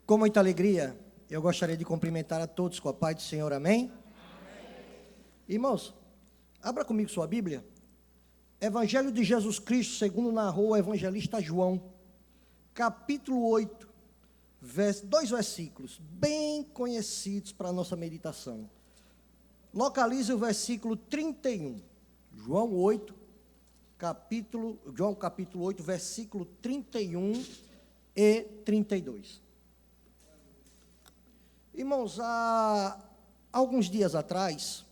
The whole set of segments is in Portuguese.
Com muita alegria, eu gostaria de cumprimentar a todos com a paz do Senhor, amém? Irmãos, abra comigo sua Bíblia. Evangelho de Jesus Cristo, segundo narrou o evangelista João, capítulo 8, dois versículos bem conhecidos para a nossa meditação. Localize o versículo 31, João capítulo 8, versículo 31 e 32. Irmãos, há alguns dias atrás,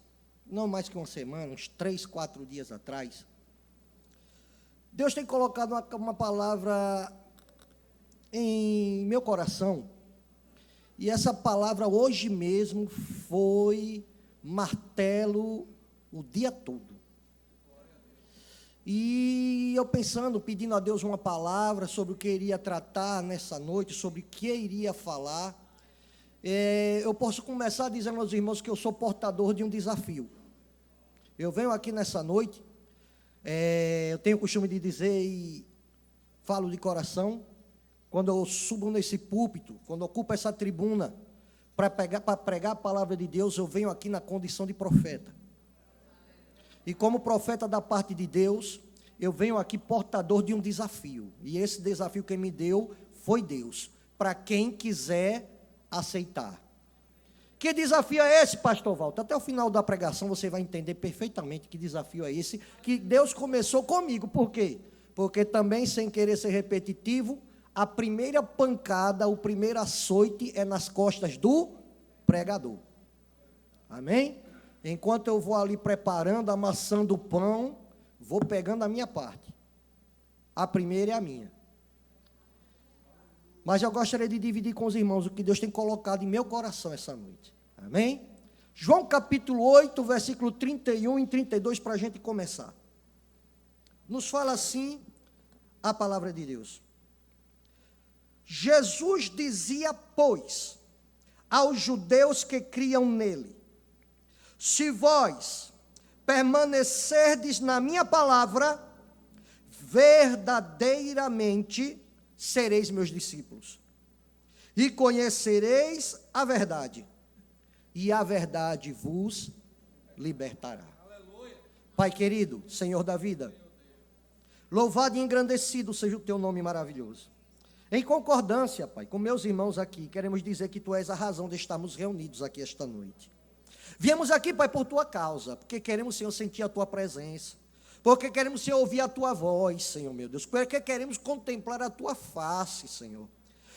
não mais que uma semana, uns 3, 4 dias atrás, Deus tem colocado uma palavra em meu coração, e essa palavra hoje mesmo foi martelo o dia todo. E eu pensando, pedindo a Deus uma palavra sobre o que iria tratar nessa noite, sobre o que iria falar, eu posso começar dizendo aos irmãos que eu sou portador de um desafio. Eu venho aqui nessa noite, eu tenho o costume de dizer e falo de coração, quando eu subo nesse púlpito, quando eu ocupo essa tribuna, para pregar a palavra de Deus, eu venho aqui na condição de profeta. E como profeta da parte de Deus, eu venho aqui portador de um desafio. E esse desafio que me deu foi Deus, para quem quiser aceitar. Que desafio é esse, pastor Walter? Até o final da pregação você vai entender perfeitamente que desafio é esse, que Deus começou comigo. Por quê? Porque também, sem querer ser repetitivo, a primeira pancada, o primeiro açoite é nas costas do pregador. Amém? Enquanto eu vou ali preparando, amassando o pão, vou pegando a minha parte. A primeira é a minha. Mas eu gostaria de dividir com os irmãos o que Deus tem colocado em meu coração essa noite. Amém? João capítulo 8, versículo 31 e 32, para a gente começar. Nos fala assim a palavra de Deus. Jesus dizia, pois, aos judeus que criam nele: se vós permanecerdes na minha palavra, verdadeiramente sereis meus discípulos, e conhecereis a verdade, e a verdade vos libertará. Aleluia. Pai querido, Senhor da vida, louvado e engrandecido seja o teu nome maravilhoso. Em concordância, Pai, com meus irmãos aqui, queremos dizer que tu és a razão de estarmos reunidos aqui esta noite. Viemos aqui, Pai, por tua causa, porque queremos, Senhor, sentir a tua presença, porque queremos, Senhor, ouvir a tua voz, Senhor, meu Deus, porque queremos contemplar a tua face, Senhor.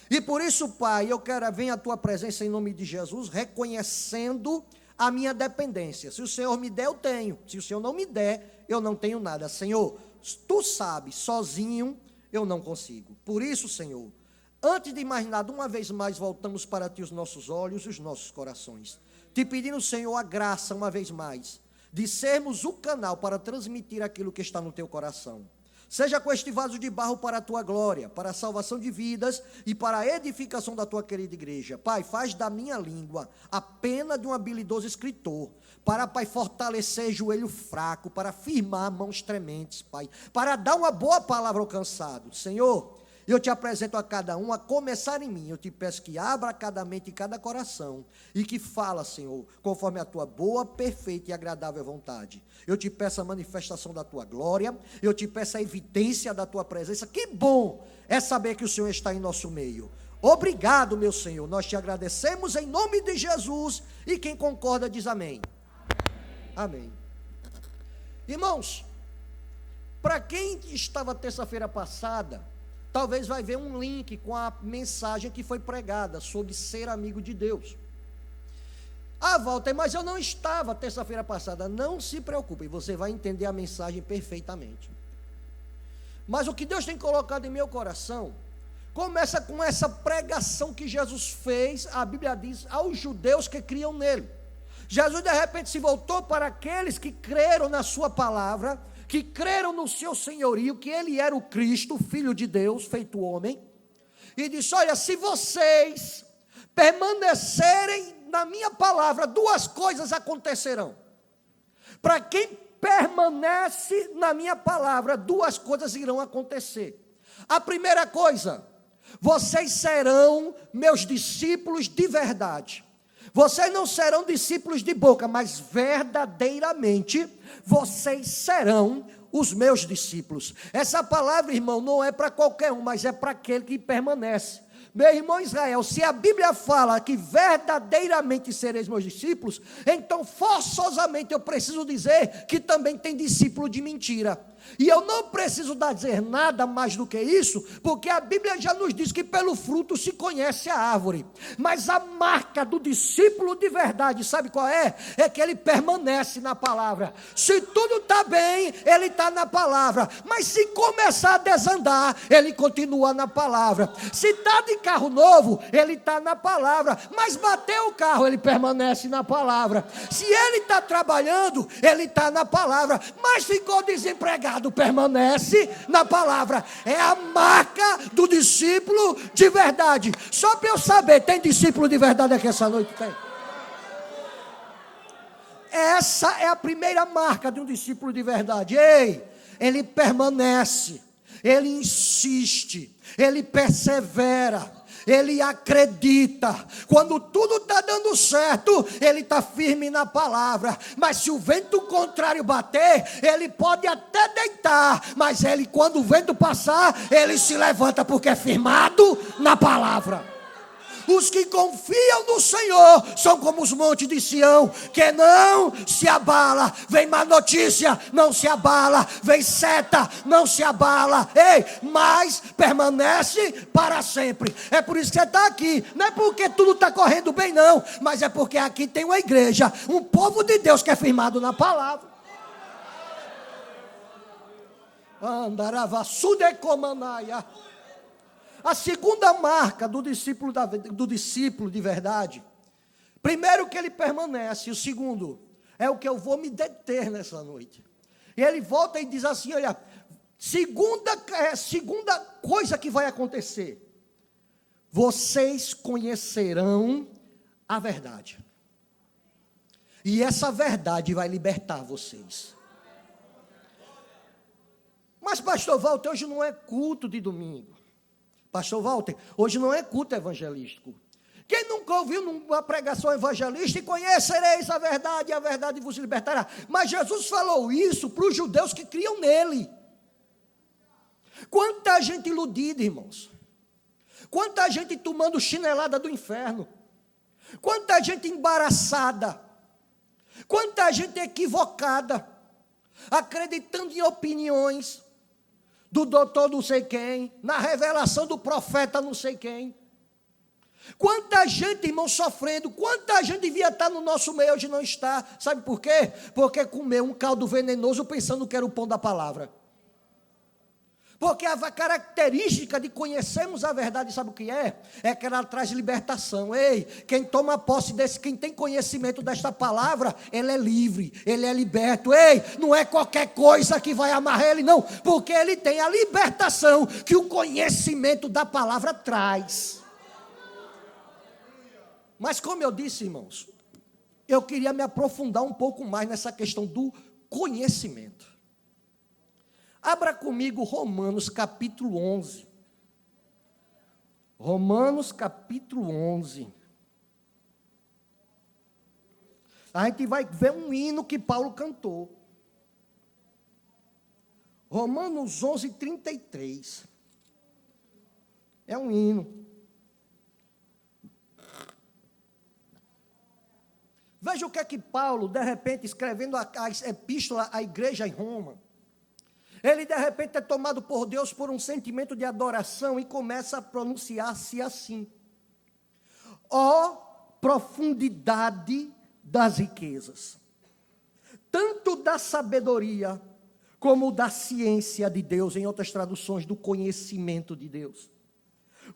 E por isso, Pai, eu quero vir à tua presença em nome de Jesus, reconhecendo a minha dependência. Se o Senhor me der, eu tenho. Se o Senhor não me der, eu não tenho nada. Senhor, tu sabes, sozinho eu não consigo. Por isso, Senhor, antes de mais nada, uma vez mais voltamos para ti os nossos olhos e os nossos corações, te pedindo, Senhor, a graça, uma vez mais, de sermos o canal para transmitir aquilo que está no teu coração. Seja com este vaso de barro para a tua glória, para a salvação de vidas e para a edificação da tua querida igreja. Pai, faz da minha língua a pena de um habilidoso escritor, para, Pai, fortalecer joelho fraco, para firmar mãos trementes, Pai, para dar uma boa palavra ao cansado. Senhor, eu te apresento a cada um, a começar em mim. Eu te peço que abra cada mente e cada coração, e que fala, Senhor, conforme a tua boa, perfeita e agradável vontade. Eu te peço a manifestação da tua glória, eu te peço a evidência da tua presença. Que bom é saber que o Senhor está em nosso meio. Obrigado, meu Senhor, nós te agradecemos em nome de Jesus, e quem concorda diz amém. Amém. Irmãos, para quem estava terça-feira passada, talvez vai ver um link com a mensagem que foi pregada sobre ser amigo de Deus. Ah, Walter, mas eu não estava terça-feira passada. Não se preocupe, você vai entender a mensagem perfeitamente. Mas o que Deus tem colocado em meu coração começa com essa pregação que Jesus fez, a Bíblia diz, aos judeus que criam nele. Jesus de repente se voltou para aqueles que creram na sua palavra, que creram no seu senhorio, que ele era o Cristo, o Filho de Deus, feito homem, e disse: olha, se vocês permanecerem na minha palavra, duas coisas acontecerão. Para quem permanece na minha palavra, duas coisas irão acontecer. A primeira coisa, Vocês serão meus discípulos de verdade. Vocês não serão discípulos de boca, mas verdadeiramente vocês serão os meus discípulos. Essa palavra, irmão, não é para qualquer um, mas é para aquele que permanece. Meu irmão Israel, se a Bíblia fala que verdadeiramente sereis meus discípulos, então forçosamente eu preciso dizer que também tem discípulo de mentira. E eu não preciso dizer nada mais do que isso, porque a Bíblia já nos diz que pelo fruto se conhece a árvore. Mas a marca do discípulo de verdade, sabe qual é? É que ele permanece na palavra. Se tudo está bem, ele está na palavra. Mas se começar a desandar, ele continua na palavra. Se está de carro novo, ele está na palavra. Mas bateu o carro, ele permanece na palavra. Se ele está trabalhando, ele está na palavra. Mas ficou desempregado, permanece na palavra. É a marca do discípulo de verdade. Só para eu saber, tem discípulo de verdade aqui essa noite? Tem. Essa é a primeira marca de um discípulo de verdade. Ei, ele permanece, ele insiste, ele persevera, ele acredita. Quando tudo está dando certo, ele está firme na palavra. Mas se o vento contrário bater, ele pode até deitar, mas ele, quando o vento passar, ele se levanta, porque é firmado na palavra. Os que confiam no Senhor são como os montes de Sião, que não se abala. Vem má notícia, não se abala. Vem seta, não se abala. Ei, mas permanece para sempre. É por isso que você está aqui. Não é porque tudo está correndo bem, não. Mas é porque aqui tem uma igreja, um povo de Deus que é firmado na palavra. Andaravassudecomanaya. A segunda marca do discípulo de verdade, primeiro que ele permanece, e o segundo é o que eu vou me deter nessa noite. E ele volta e diz assim, olha, segunda coisa que vai acontecer, vocês conhecerão a verdade, e essa verdade vai libertar vocês. Mas pastor Walter, hoje não é culto de domingo. Pastor Walter, hoje não é culto evangelístico. Quem nunca ouviu uma pregação evangelística e conhecereis a verdade, e a verdade vos libertará. Mas Jesus falou isso para os judeus que criam nele. Quanta gente iludida, irmãos. Quanta gente tomando chinelada do inferno. Quanta gente embaraçada. Quanta gente equivocada. Acreditando em opiniões do doutor não sei quem, na revelação do profeta não sei quem. Quanta gente, irmão, sofrendo, quanta gente devia estar no nosso meio, hoje não está. Sabe por quê? Porque comeu um caldo venenoso pensando que era o pão da palavra. Porque a característica de conhecermos a verdade, sabe o que é? É que ela traz libertação. Ei, quem toma posse quem tem conhecimento desta palavra, ele é livre, ele é liberto. Ei, não é qualquer coisa que vai amarrar ele, não. Porque ele tem a libertação que o conhecimento da palavra traz. Mas como eu disse, irmãos, eu queria me aprofundar um pouco mais nessa questão do conhecimento. Abra comigo Romanos capítulo 11. Romanos capítulo 11. A gente vai ver um hino que Paulo cantou. Romanos 11, 33. É um hino. Veja o que é que Paulo, de repente, escrevendo a epístola à igreja em Roma, ele de repente é tomado por Deus por um sentimento de adoração e começa a pronunciar-se assim: ó profundidade das riquezas, tanto da sabedoria como da ciência de Deus, em outras traduções, do conhecimento de Deus.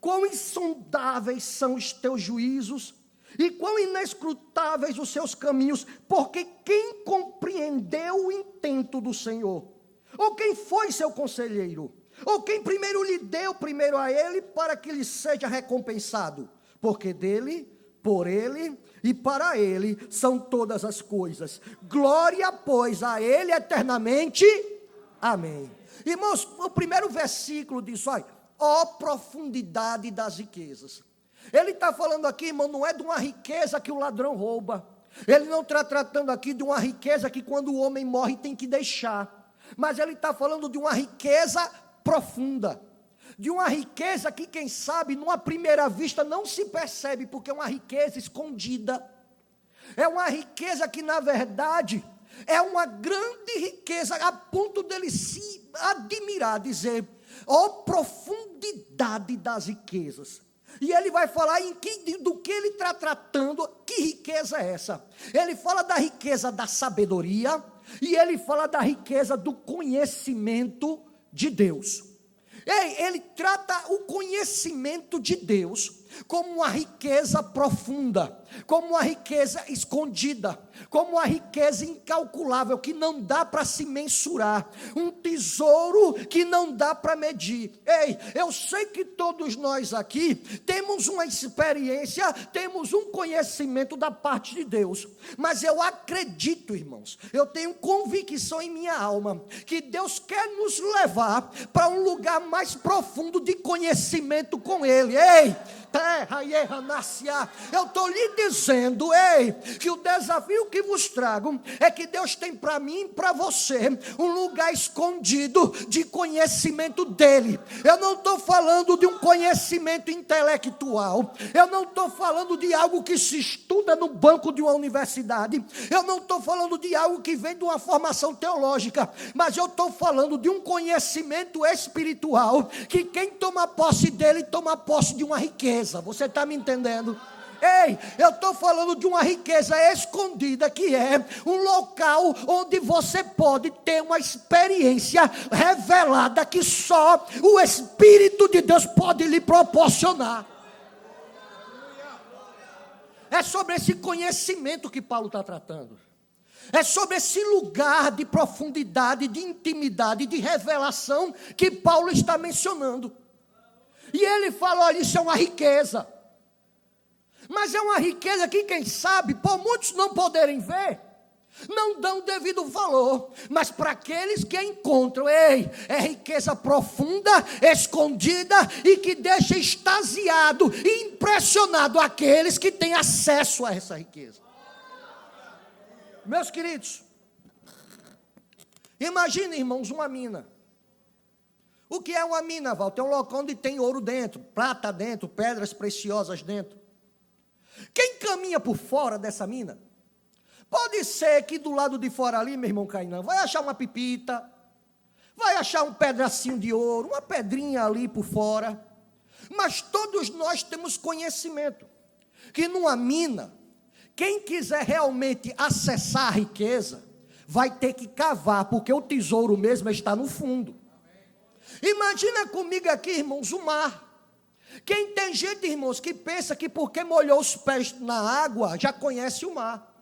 Quão insondáveis são os teus juízos e quão inescrutáveis os seus caminhos, porque quem compreendeu o intento do Senhor? Ou quem foi seu conselheiro? Ou quem primeiro lhe deu primeiro a ele, para que lhe seja recompensado? Porque dele, por ele e para ele são todas as coisas. Glória, pois, a ele eternamente. Amém. Irmãos, o primeiro versículo diz, olha, ó profundidade das riquezas. Ele está falando aqui, irmão, não é de uma riqueza que o ladrão rouba. Ele não está tratando aqui de uma riqueza que quando o homem morre tem que deixar. Mas ele está falando de uma riqueza profunda. De uma riqueza que, quem sabe, numa primeira vista não se percebe, porque é uma riqueza escondida. É uma riqueza que, na verdade, é uma grande riqueza, a ponto dele se admirar, dizer, ó profundidade das riquezas. E ele vai falar do que ele está tratando, que riqueza é essa? Ele fala da riqueza da sabedoria, e ele fala da riqueza do conhecimento de Deus. Ele trata o conhecimento de Deus como uma riqueza profunda, como uma riqueza escondida, como uma riqueza incalculável, que não dá para se mensurar, um tesouro que não dá para medir. Ei, eu sei que todos nós aqui temos uma experiência, temos um conhecimento da parte de Deus, mas eu acredito, irmãos, eu tenho convicção em minha alma, que Deus quer nos levar para um lugar mais profundo de conhecimento com Ele. Ei, eu estou lhe dizendo, que o desafio que vos trago é que Deus tem para mim e para você um lugar escondido de conhecimento dEle. Eu não estou falando de um conhecimento intelectual, eu não estou falando de algo que se estuda no banco de uma universidade, eu não estou falando de algo que vem de uma formação teológica, mas eu estou falando de um conhecimento espiritual, que quem toma posse dele, toma posse de uma riqueza. Você está me entendendo? Ei, eu estou falando de uma riqueza escondida, que é um local onde você pode ter uma experiência revelada que só o Espírito de Deus pode lhe proporcionar. É sobre esse conhecimento que Paulo está tratando. É sobre esse lugar de profundidade, de intimidade, de revelação que Paulo está mencionando. E ele fala, olha, isso é uma riqueza. Mas é uma riqueza que, quem sabe, por muitos não poderem ver, não dão devido valor. Mas para aqueles que encontram, é riqueza profunda, escondida, e que deixa extasiado e impressionado aqueles que têm acesso a essa riqueza. Meus queridos, imagine, irmãos, uma mina. O que é uma mina, Walter? É um local onde tem ouro dentro, prata dentro, pedras preciosas dentro. Quem caminha por fora dessa mina, pode ser que do lado de fora ali, meu irmão Cainã, vai achar uma pipita, vai achar um pedacinho de ouro, uma pedrinha ali por fora. Mas todos nós temos conhecimento que numa mina, quem quiser realmente acessar a riqueza, vai ter que cavar, porque o tesouro mesmo está no fundo. Imagina comigo aqui, irmãos, o mar. Quem tem gente, irmãos, que pensa que porque molhou os pés na água, já conhece o mar.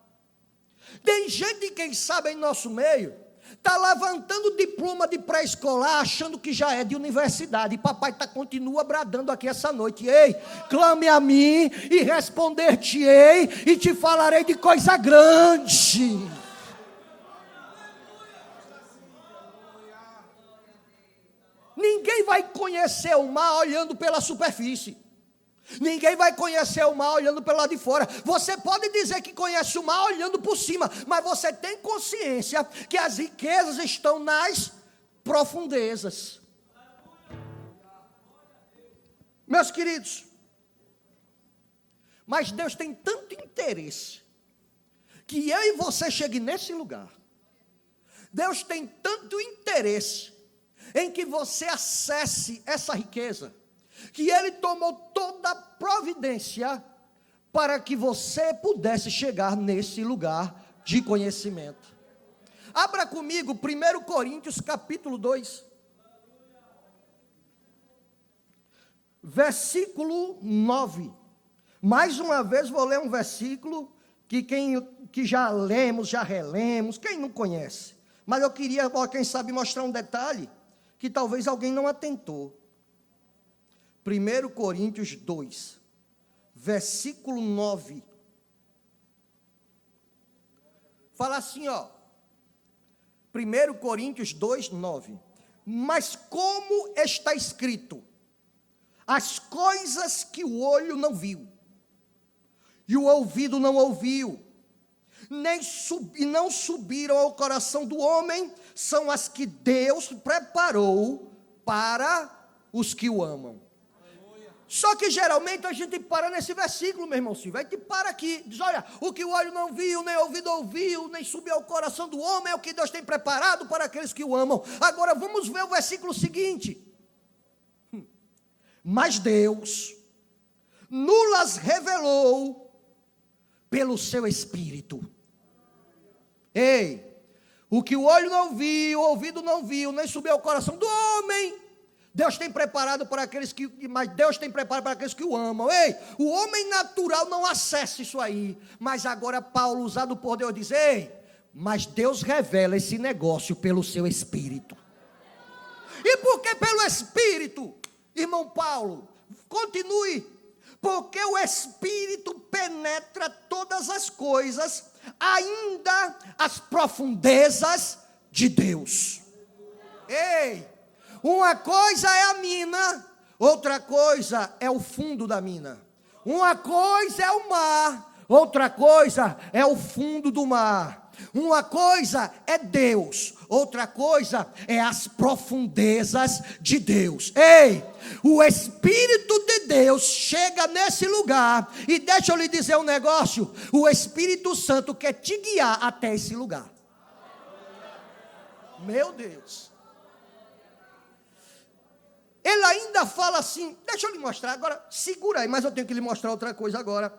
Tem gente, quem sabe, em nosso meio, está levantando diploma de pré-escolar, achando que já é de universidade. E papai continua bradando aqui essa noite. Ei, clame a mim e responder-te-ei e te falarei de coisa grande. Ninguém vai conhecer o mar olhando pela superfície. Ninguém vai conhecer o mar olhando pelo lado de fora. Você pode dizer que conhece o mar olhando por cima, mas você tem consciência que as riquezas estão nas profundezas. Meus queridos, mas Deus tem tanto interesse que eu e você chegue nesse lugar. Deus tem tanto interesse em que você acesse essa riqueza, que Ele tomou toda a providência para que você pudesse chegar nesse lugar de conhecimento. Abra comigo 1 Coríntios capítulo 2, versículo 9. Mais uma vez vou ler um versículo que já lemos, já relemos, quem não conhece. Mas eu queria, quem sabe, mostrar um detalhe que talvez alguém não atentou. 1 Coríntios 2, versículo 9. Fala assim, 1 Coríntios 2, 9. Mas como está escrito, as coisas que o olho não viu, e o ouvido não ouviu, e não subiram ao coração do homem, são as que Deus preparou para os que o amam. Só que geralmente a gente para nesse versículo, meu irmão Silvio. A gente para aqui, diz, olha, o que o olho não viu, nem o ouvido ouviu, nem subiu ao coração do homem, é o que Deus tem preparado para aqueles que o amam. Agora vamos ver o versículo seguinte. Mas Deus nulas revelou pelo seu Espírito. Ei, o que o olho não viu, o ouvido não viu, nem subiu ao coração do homem, Deus tem preparado para aqueles que, mas Deus tem preparado para aqueles que o amam. Ei, o homem natural não acessa isso aí, mas agora Paulo, usado por Deus, diz, ei, mas Deus revela esse negócio pelo seu Espírito. E por que pelo Espírito? Irmão Paulo, continue, porque o Espírito penetra todas as coisas, ainda as profundezas de Deus. Ei, uma coisa é a mina, outra coisa é o fundo da mina. Uma coisa é o mar, outra coisa é o fundo do mar. Uma coisa é Deus, outra coisa é as profundezas de Deus. Ei, o Espírito de Deus chega nesse lugar e deixa eu lhe dizer um negócio, o Espírito Santo quer te guiar até esse lugar. Meu Deus. Ele ainda fala assim, deixa eu lhe mostrar agora, segura aí, mas eu tenho que lhe mostrar outra coisa agora.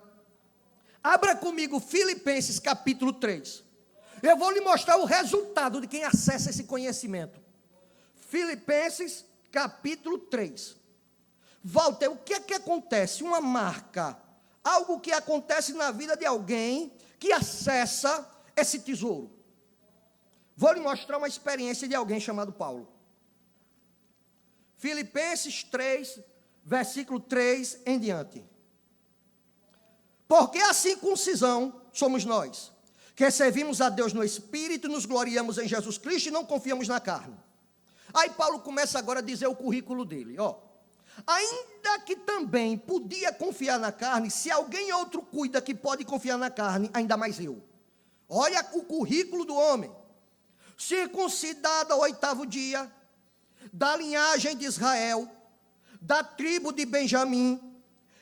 Abra comigo Filipenses capítulo 3. Eu vou lhe mostrar o resultado de quem acessa esse conhecimento. Filipenses capítulo 3. Walter, o que é que acontece? Uma marca, algo que acontece na vida de alguém que acessa esse tesouro. Vou lhe mostrar uma experiência de alguém chamado Paulo. Filipenses 3, versículo 3 em diante. Porque a circuncisão somos nós, que servimos a Deus no Espírito, nos gloriamos em Jesus Cristo e não confiamos na carne. Aí Paulo começa agora a dizer o currículo dele, ó. Ainda que também podia confiar na carne, se alguém outro cuida que pode confiar na carne, ainda mais eu. Olha o currículo do homem. Circuncidado ao 8º dia, da linhagem de Israel, da tribo de Benjamim,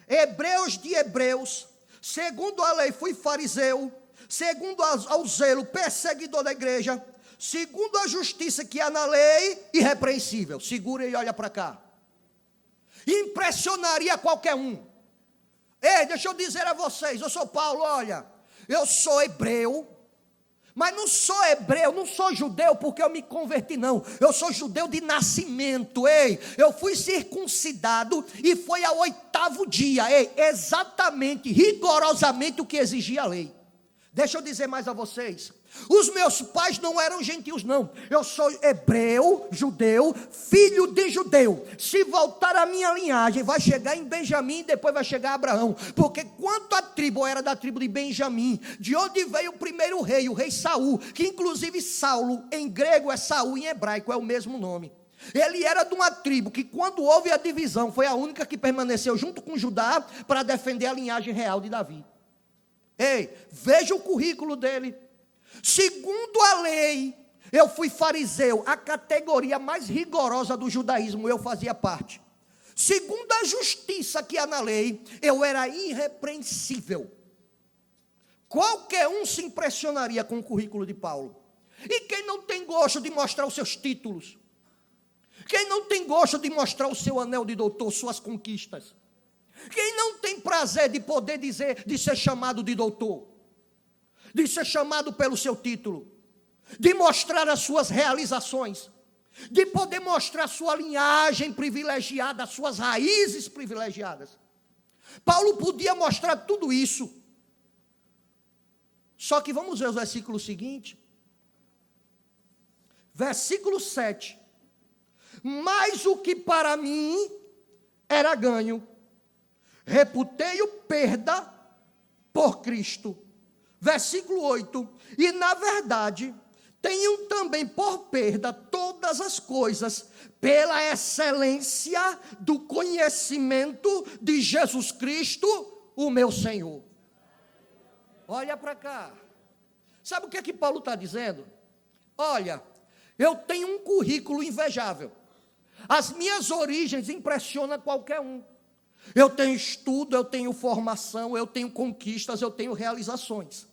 hebreus de hebreus, segundo a lei fui fariseu, segundo ao zelo perseguidor da igreja, segundo a justiça que há na lei, irrepreensível. Segura e olha para cá. Impressionaria qualquer um. Ei, deixa eu dizer a vocês, eu sou Paulo, olha, eu sou hebreu, mas não sou hebreu, não sou judeu porque eu me converti, não. Eu sou judeu de nascimento, ei. Eu fui circuncidado e foi ao 8º dia, ei. Exatamente, rigorosamente o que exigia a lei. Deixa eu dizer mais a vocês. Os meus pais não eram gentios, não. Eu sou hebreu, judeu, filho de judeu. Se voltar a minha linhagem, vai chegar em Benjamim e depois vai chegar a Abraão. Porque quanto a tribo era da tribo de Benjamim, de onde veio o primeiro rei, o rei Saul, que inclusive Saulo, em grego é Saul, em hebraico é o mesmo nome. Ele era de uma tribo que quando houve a divisão, foi a única que permaneceu junto com Judá para defender a linhagem real de Davi. Ei, veja o currículo dele. Segundo a lei, eu fui fariseu, a categoria mais rigorosa do judaísmo, eu fazia parte. Segundo a justiça que há na lei, eu era irrepreensível. Qualquer um se impressionaria com o currículo de Paulo. E quem não tem gosto de mostrar os seus títulos? Quem não tem gosto de mostrar o seu anel de doutor, suas conquistas? Quem não tem prazer de poder dizer, de ser chamado de doutor? De ser chamado pelo seu título, de mostrar as suas realizações, de poder mostrar a sua linhagem privilegiada, as suas raízes privilegiadas. Paulo podia mostrar tudo isso. Só que vamos ver o versículo seguinte. Versículo 7. Mas o que para mim era ganho, reputei-o perda por Cristo. Versículo 8, e na verdade, tenham também por perda todas as coisas, pela excelência do conhecimento de Jesus Cristo, o meu Senhor. Olha para cá. Sabe o que é que Paulo está dizendo? Olha, eu tenho um currículo invejável. As minhas origens impressionam qualquer um. Eu tenho estudo, eu tenho formação, eu tenho conquistas, eu tenho realizações.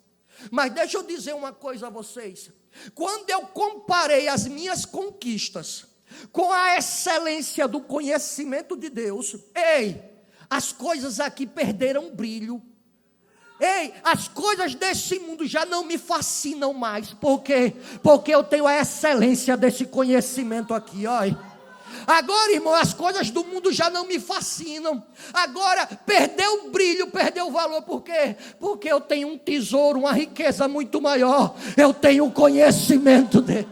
Mas deixa eu dizer uma coisa a vocês. Quando eu comparei as minhas conquistas com a excelência do conhecimento de Deus, as coisas aqui perderam brilho. As coisas desse mundo já não me fascinam mais. Por quê? Porque eu tenho a excelência desse conhecimento aqui, olha. Agora, irmão, as coisas do mundo já não me fascinam. Agora, perdeu o brilho, perdeu o valor. Por quê? Porque eu tenho um tesouro, uma riqueza muito maior. Eu tenho o conhecimento dele.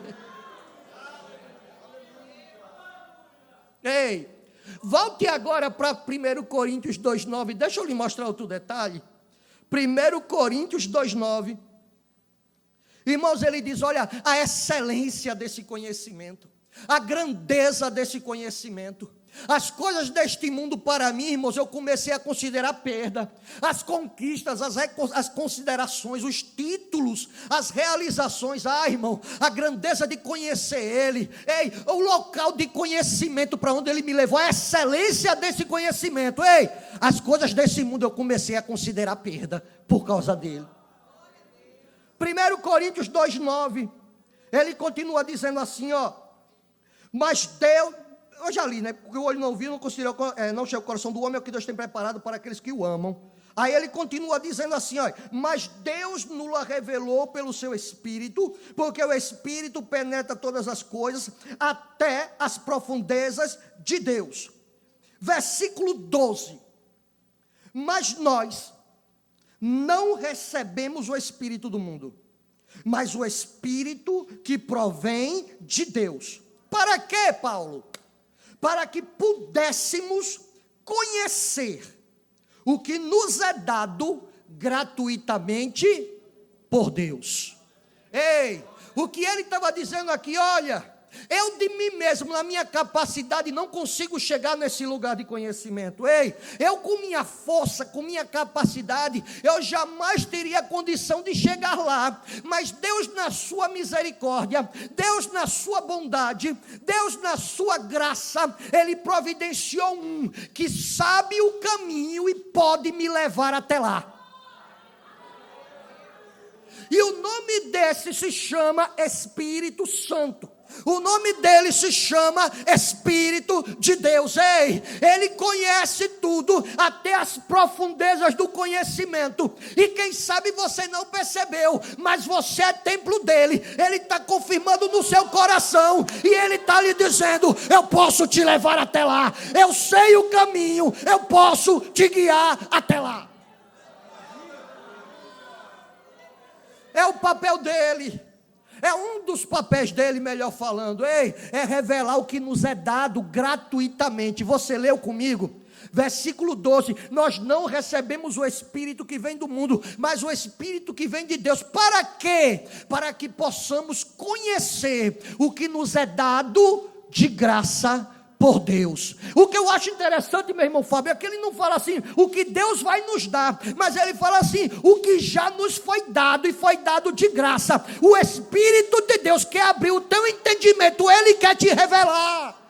Volte agora para 1 Coríntios 2,9. Deixa eu lhe mostrar outro detalhe. 1 Coríntios 2,9. Irmãos, ele diz, olha, a excelência desse conhecimento. A grandeza desse conhecimento. As coisas deste mundo para mim, irmãos, eu comecei a considerar perda. As conquistas, as considerações, os títulos, as realizações. Irmão, a grandeza de conhecer Ele. O local de conhecimento para onde Ele me levou. A excelência desse conhecimento. As coisas desse mundo eu comecei a considerar perda por causa dele. 1 Coríntios 2,9. Ele continua dizendo assim, mas Deus, eu já li, né? Porque o olho não viu, não chega o coração do homem, é o que Deus tem preparado para aqueles que o amam. Aí ele continua dizendo assim, mas Deus nos revelou pelo seu Espírito, porque o Espírito penetra todas as coisas, até as profundezas de Deus. Versículo 12. Mas nós não recebemos o Espírito do mundo, mas o Espírito que provém de Deus. Para quê, Paulo? Para que pudéssemos conhecer o que nos é dado gratuitamente por Deus. O que ele estava dizendo aqui, olha, eu de mim mesmo, na minha capacidade, não consigo chegar nesse lugar de conhecimento. Eu com minha força, com minha capacidade, eu jamais teria condição de chegar lá. Mas Deus na sua misericórdia, Deus na sua bondade, Deus na sua graça, Ele providenciou um que sabe o caminho e pode me levar até lá. E o nome desse se chama Espírito Santo. O nome dele se chama Espírito de Deus. Ele conhece tudo, até as profundezas do conhecimento. E quem sabe você não percebeu, mas você é templo dele. Ele está confirmando no seu coração. E ele está lhe dizendo, eu posso te levar até lá. Eu sei o caminho, eu posso te guiar até lá. É o papel dele. É um dos papéis dele, melhor falando. É revelar o que nos é dado gratuitamente. Você leu comigo? Versículo 12. Nós não recebemos o Espírito que vem do mundo, mas o Espírito que vem de Deus. Para quê? Para que possamos conhecer o que nos é dado de graça por Deus. O que eu acho interessante, meu irmão Fábio, é que ele não fala assim, o que Deus vai nos dar, mas ele fala assim, o que já nos foi dado, e foi dado de graça. O Espírito de Deus quer abrir o teu entendimento, Ele quer te revelar.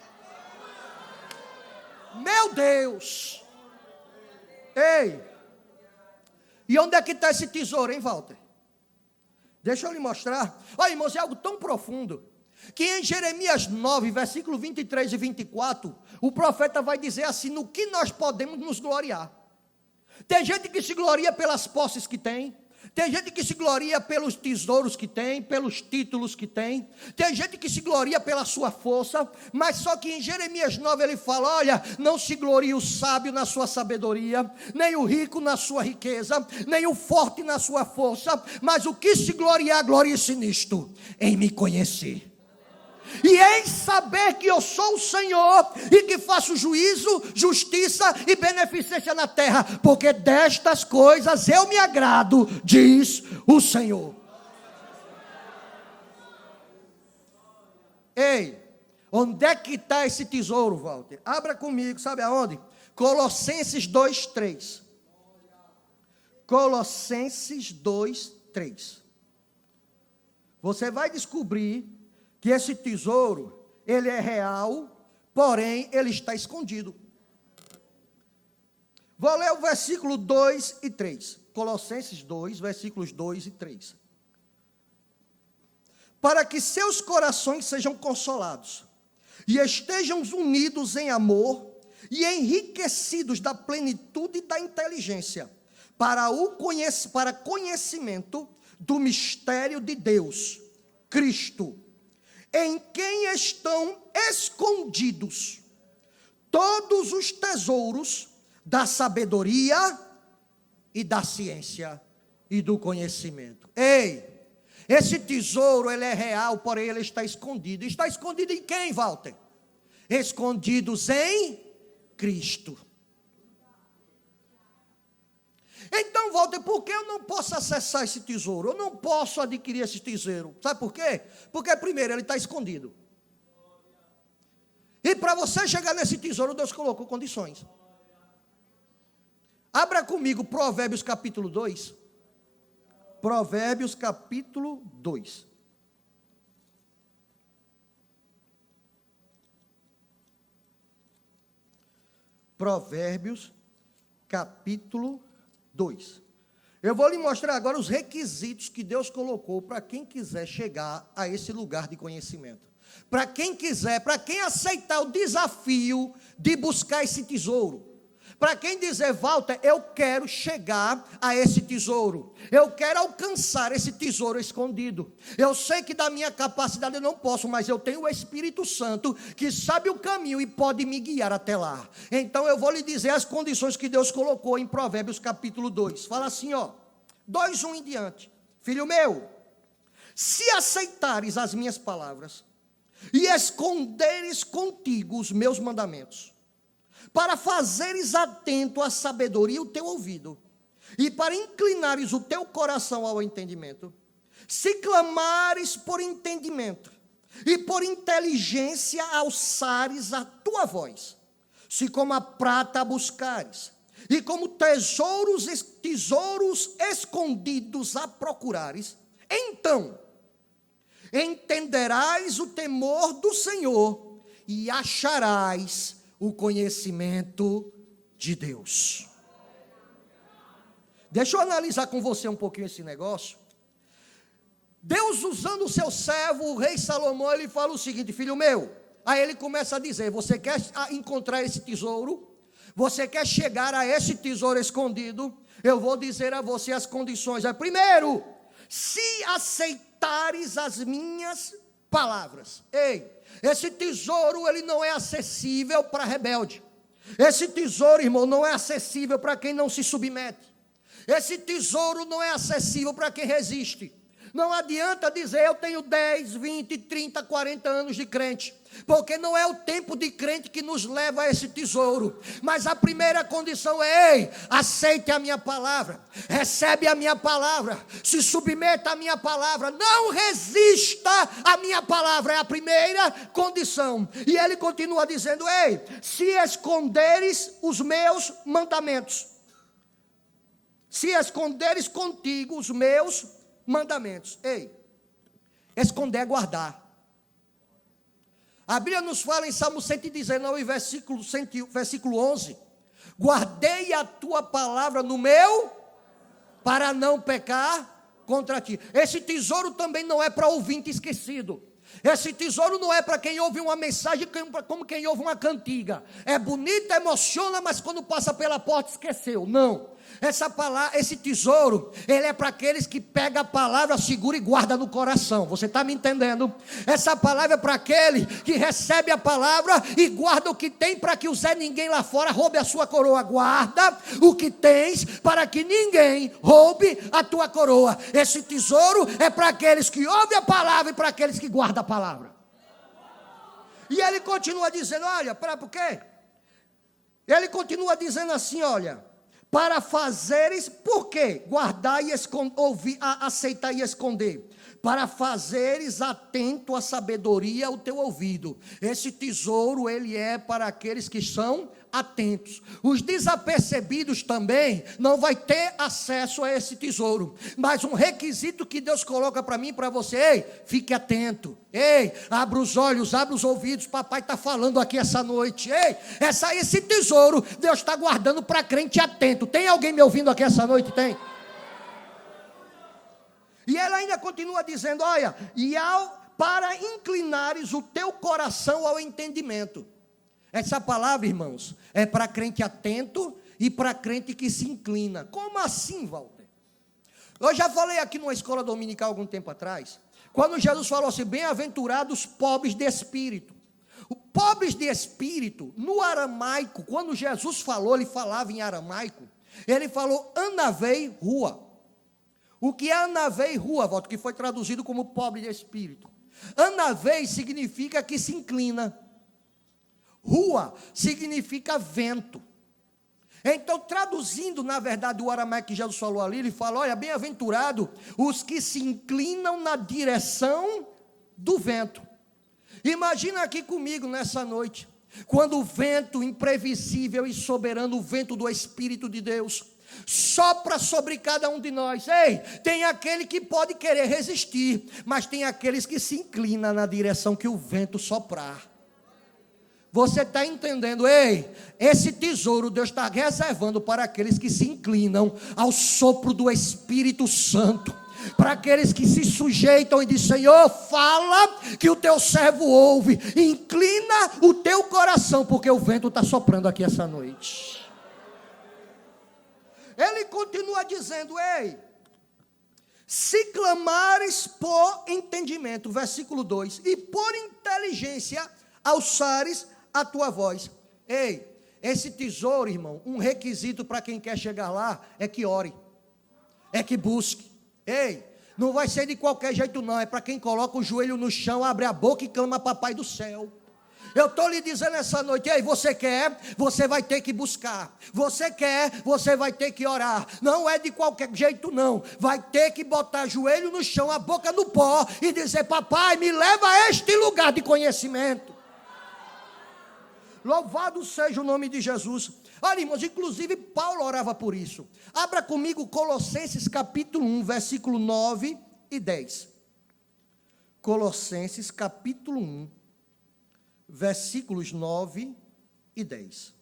Meu Deus. E onde é que está esse tesouro, hein, Walter? Deixa eu lhe mostrar. Olha, irmãos, é algo tão profundo, que em Jeremias 9, versículo 23 e 24, o profeta vai dizer assim, no que nós podemos nos gloriar. Tem gente que se gloria pelas posses que tem, tem gente que se gloria pelos tesouros que tem, pelos títulos que tem gente que se gloria pela sua força, mas só que em Jeremias 9 ele fala, olha, não se glorie o sábio na sua sabedoria, nem o rico na sua riqueza, nem o forte na sua força, mas o que se gloriar, glorie-se nisto, em me conhecer. E em saber que eu sou o Senhor, e que faço juízo, justiça e beneficência na terra, porque destas coisas eu me agrado, diz o Senhor. Ei, onde é que está esse tesouro, Walter? Abra comigo, sabe aonde? Colossenses 2:3. Colossenses 2:3. Você vai descobrir que esse tesouro, ele é real, porém, ele está escondido. Vou ler o versículo 2 e 3. Colossenses 2, versículos 2 e 3. Para que seus corações sejam consolados e estejam unidos em amor e enriquecidos da plenitude da inteligência, para conhecimento do mistério de Deus, Cristo, em quem estão escondidos todos os tesouros da sabedoria e da ciência e do conhecimento. Ei, esse tesouro, ele é real, porém ele está escondido. Está escondido em quem, Walter? Escondidos em Cristo. Então, Walter, por que eu não posso acessar esse tesouro? Eu não posso adquirir esse tesouro. Sabe por quê? Porque, primeiro, ele está escondido. E para você chegar nesse tesouro, Deus colocou condições. Abra comigo Provérbios capítulo 2. Provérbios capítulo 2. Provérbios capítulo 2. Eu vou lhe mostrar agora os requisitos que Deus colocou para quem quiser chegar a esse lugar de conhecimento. Para quem quiser, para quem aceitar o desafio de buscar esse tesouro. Para quem dizer, Walter, eu quero chegar a esse tesouro. Eu quero alcançar esse tesouro escondido. Eu sei que da minha capacidade eu não posso, mas eu tenho o Espírito Santo que sabe o caminho e pode me guiar até lá. Então eu vou lhe dizer as condições que Deus colocou em Provérbios capítulo 2. Fala assim, 2:1 em diante. Filho meu, se aceitares as minhas palavras e esconderes contigo os meus mandamentos, para fazeres atento à sabedoria o teu ouvido, e para inclinares o teu coração ao entendimento, se clamares por entendimento, e por inteligência alçares a tua voz, se como a prata a buscares, e como tesouros escondidos a procurares, então entenderás o temor do Senhor, e acharás o conhecimento de Deus. Deixa eu analisar com você um pouquinho esse negócio. Deus, usando o seu servo, o rei Salomão, ele fala o seguinte, filho meu, aí ele começa a dizer, você quer encontrar esse tesouro? Você quer chegar a esse tesouro escondido? Eu vou dizer a você as condições. Primeiro, se aceitares as minhas palavras. Ei, esse tesouro, ele não é acessível para rebelde. Esse tesouro, irmão, não é acessível para quem não se submete. Esse tesouro não é acessível para quem resiste. Não adianta dizer, eu tenho 10, 20, 30, 40 anos de crente. Porque não é o tempo de crente que nos leva a esse tesouro. Mas a primeira condição é, ei, aceite a minha palavra. Recebe a minha palavra. Se submeta à minha palavra. Não resista à minha palavra. É a primeira condição. E ele continua dizendo, ei, se esconderes os meus mandamentos. Se esconderes contigo os meus mandamentos. Ei, esconder é guardar. A Bíblia nos fala em Salmo 119, versículo 11. Guardei a tua palavra no meu, para não pecar contra ti. Esse tesouro também não é para ouvinte esquecido. Esse tesouro não é para quem ouve uma mensagem como quem ouve uma cantiga. É bonita, emociona, mas quando passa pela porta esqueceu. Não. Esse tesouro, ele é para aqueles que pegam a palavra, segura e guarda no coração. Você está me entendendo? Essa palavra é para aquele que recebe a palavra e guarda o que tem, para que o Zé Ninguém lá fora roube a sua coroa. Guarda o que tens, para que ninguém roube a tua coroa. Esse tesouro é para aqueles que ouvem a palavra e para aqueles que guardam a palavra. E ele continua dizendo, olha, por quê? Ele continua dizendo assim, olha, para fazeres, por quê? Guardar e ouvir, aceitar e esconder. Para fazeres atento à sabedoria o teu ouvido. Esse tesouro, ele é para aqueles que são atentos. Os desapercebidos também não vai ter acesso a esse tesouro. Mas um requisito que Deus coloca para mim e para você: ei, fique atento. Ei, abra os olhos, abra os ouvidos. Papai está falando aqui essa noite. Ei, esse tesouro Deus está guardando para crente atento. Tem alguém me ouvindo aqui essa noite? Tem? E ela ainda continua dizendo: olha, para inclinares o teu coração ao entendimento. Essa palavra, irmãos, é para crente atento e para crente que se inclina. Como assim, Walter? Eu já falei aqui numa escola dominical algum tempo atrás, quando Jesus falou assim: bem-aventurados pobres de espírito. Pobres de espírito, no aramaico, quando Jesus falou, ele falava em aramaico, ele falou anavei rua. O que é anavei rua, Walter, que foi traduzido como pobre de espírito? Anavei significa que se inclina. Rua significa vento. Então, traduzindo, na verdade, o aramaico que Jesus falou ali, ele fala: olha, bem-aventurado os que se inclinam na direção do vento. Imagina aqui comigo nessa noite, quando o vento imprevisível e soberano, o vento do Espírito de Deus, sopra sobre cada um de nós. Ei, tem aquele que pode querer resistir, mas tem aqueles que se inclinam na direção que o vento soprar. Você está entendendo? Ei, esse tesouro Deus está reservando para aqueles que se inclinam ao sopro do Espírito Santo, para aqueles que se sujeitam e dizem: Senhor, fala que o teu servo ouve, inclina o teu coração, porque o vento está soprando aqui essa noite. Ele continua dizendo: ei, se clamares por entendimento, versículo 2, e por inteligência alçares a tua voz. Ei, esse tesouro, irmão, um requisito para quem quer chegar lá é que ore, é que busque. Ei, não vai ser de qualquer jeito não, é para quem coloca o joelho no chão, abre a boca e clama: papai do céu. Eu estou lhe dizendo essa noite: ei, você quer, você vai ter que buscar. Você quer, você vai ter que orar. Não é de qualquer jeito não. Vai ter que botar joelho no chão, a boca no pó e dizer: papai, me leva a este lugar de conhecimento. Louvado seja o nome de Jesus. Olha, irmãos, inclusive Paulo orava por isso. Abra comigo Colossenses capítulo 1, versículo 9 e 10. Colossenses capítulo 1, versículos 9 e 10.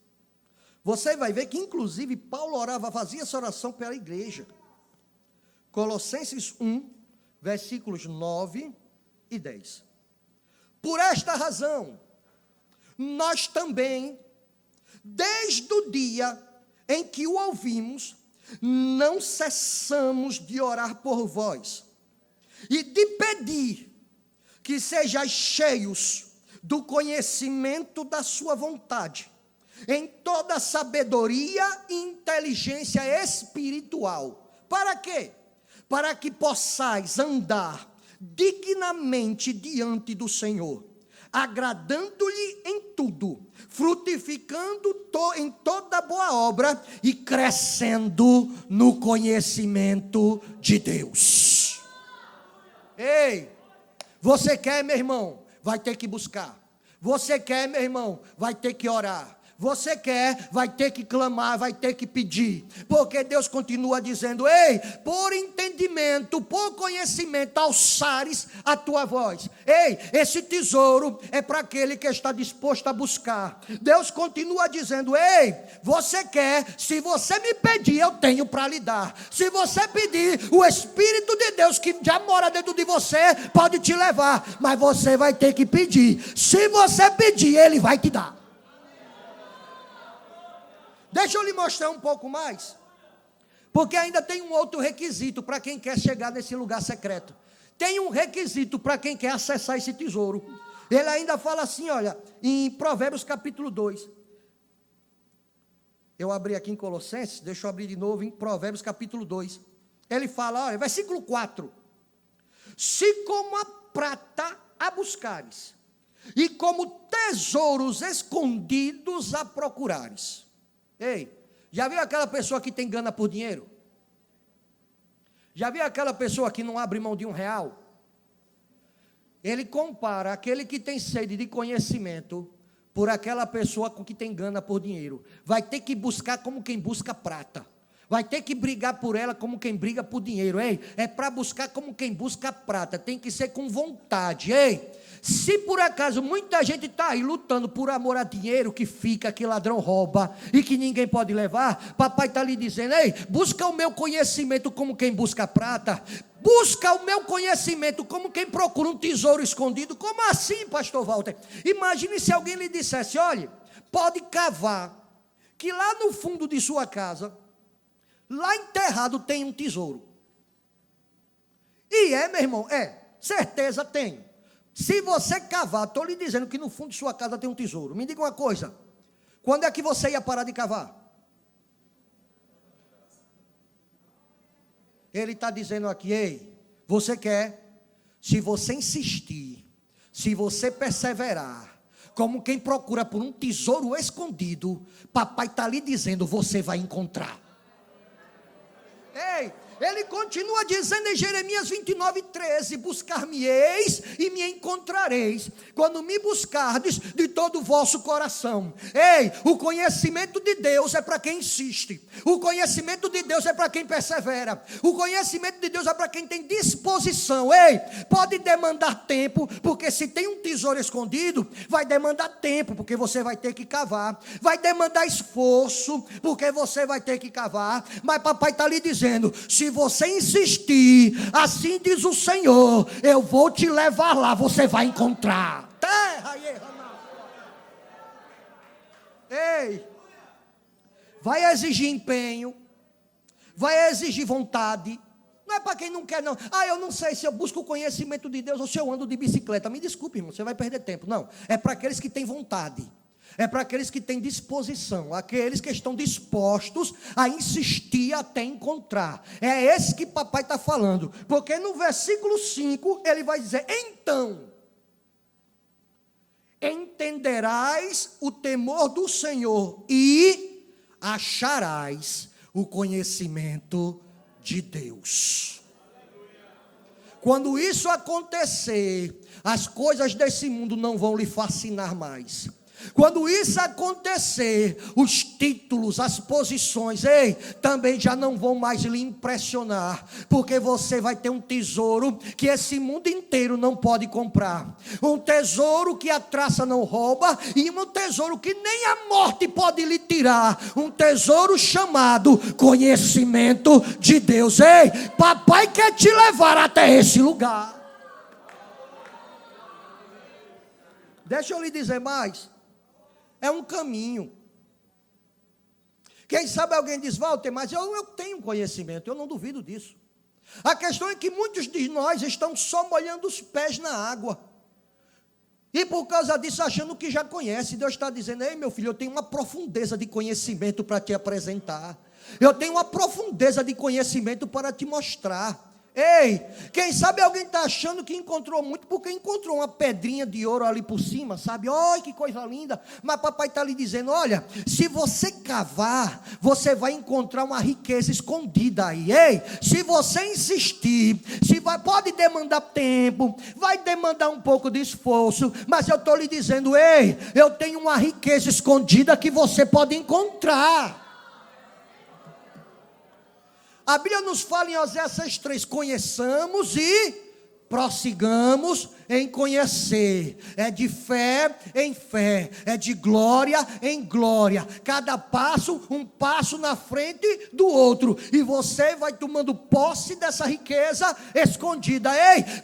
Você vai ver que inclusive Paulo orava, fazia essa oração pela igreja. Colossenses 1, versículos 9 e 10. Por esta razão, nós também, desde o dia em que o ouvimos, não cessamos de orar por vós e de pedir que sejais cheios do conhecimento da sua vontade, em toda sabedoria e inteligência espiritual. Para quê? Para que possais andar dignamente diante do Senhor, agradando-lhe em tudo, frutificando em toda boa obra e crescendo no conhecimento de Deus. Ei, você quer, meu irmão? Vai ter que buscar. Você quer, meu irmão? Vai ter que orar. Você quer, vai ter que clamar, vai ter que pedir, porque Deus continua dizendo: ei, por entendimento, por conhecimento, alçares a tua voz. Ei, esse tesouro é para aquele que está disposto a buscar. Deus continua dizendo: ei, você quer, se você me pedir, eu tenho para lhe dar. Se você pedir, o Espírito de Deus que já mora dentro de você pode te levar, mas você vai ter que pedir. Se você pedir, Ele vai te dar. Deixa eu lhe mostrar um pouco mais, porque ainda tem um outro requisito para quem quer chegar nesse lugar secreto. Tem um requisito para quem quer acessar esse tesouro. Ele ainda fala assim, olha, em Provérbios capítulo 2. Eu abri aqui em Colossenses, deixa eu abrir de novo em Provérbios capítulo 2. Ele fala, olha, versículo 4. Se como a prata a buscares, e como tesouros escondidos a procurares. Ei, Já viu aquela pessoa que tem gana por dinheiro? Já viu aquela pessoa que não abre mão de R$1? Ele compara aquele que tem sede de conhecimento por aquela pessoa com que tem gana por dinheiro. Vai ter que buscar como quem busca prata. Vai ter que brigar por ela como quem briga por dinheiro. Ei, é para buscar como quem busca prata. Tem que ser com vontade. Ei, se por acaso muita gente está aí lutando por amor a dinheiro que fica, que ladrão rouba e que ninguém pode levar, papai está lhe dizendo: ei, busca o meu conhecimento como quem busca prata. Busca o meu conhecimento como quem procura um tesouro escondido. Como assim, pastor Walter? Imagine se alguém lhe dissesse: olha, pode cavar, que lá no fundo de sua casa, lá enterrado tem um tesouro. E meu irmão, certeza tem. Se você cavar, estou lhe dizendo que no fundo de sua casa tem um tesouro. Me diga uma coisa: quando é que você ia parar de cavar? Ele está dizendo aqui: ei, você quer? Se você insistir, se você perseverar, como quem procura por um tesouro escondido, papai está lhe dizendo: você vai encontrar. Ei, ele continua dizendo em Jeremias 29:13: buscar-me-eis e me encontrareis, quando me buscardes de todo o vosso coração. Ei, o conhecimento de Deus é para quem insiste. O conhecimento de Deus é para quem persevera. O conhecimento de Deus é para quem tem disposição. Ei, pode demandar tempo, porque se tem um tesouro escondido, vai demandar tempo, porque você vai ter que cavar. Vai demandar esforço, porque você vai ter que cavar. Mas papai está lhe dizendo: se você insistir, assim diz o Senhor, eu vou te levar lá, você vai encontrar. Ei, vai exigir empenho, vai exigir vontade. Não é para quem não quer, não. Eu não sei se eu busco o conhecimento de Deus ou se eu ando de bicicleta. Me desculpe, irmão, você vai perder tempo. Não, é para aqueles que têm vontade. É para aqueles que têm disposição, aqueles que estão dispostos a insistir até encontrar. É esse que papai está falando, porque no versículo 5 ele vai dizer: então entenderás o temor do Senhor e acharás o conhecimento de Deus. Quando isso acontecer, as coisas desse mundo não vão lhe fascinar mais. Quando isso acontecer, os títulos, as posições, também já não vão mais lhe impressionar, porque você vai ter um tesouro que esse mundo inteiro não pode comprar, um tesouro que a traça não rouba, e um tesouro que nem a morte pode lhe tirar, um tesouro chamado conhecimento de Deus. Papai quer te levar até esse lugar. Deixa eu lhe dizer mais. É um caminho. Quem sabe alguém diz: Walter, mas eu tenho conhecimento. Eu não duvido disso. A questão é que muitos de nós estão só molhando os pés na água. E por causa disso achando que já conhece. Deus está dizendo: ei, meu filho, eu tenho uma profundeza de conhecimento para te apresentar. Eu tenho uma profundeza de conhecimento para te mostrar. Ei, quem sabe alguém está achando que encontrou muito, porque encontrou uma pedrinha de ouro ali por cima, sabe? Olha que coisa linda. Mas papai está lhe dizendo: olha, se você cavar, você vai encontrar uma riqueza escondida aí. Se você insistir, pode demandar tempo, vai demandar um pouco de esforço, mas eu estou lhe dizendo: eu tenho uma riqueza escondida que você pode encontrar. A Bíblia nos fala em Oséias 6:3: conheçamos e prossigamos em conhecer. É de fé em fé, é de glória em glória, cada passo um passo na frente do outro, e você vai tomando posse dessa riqueza escondida.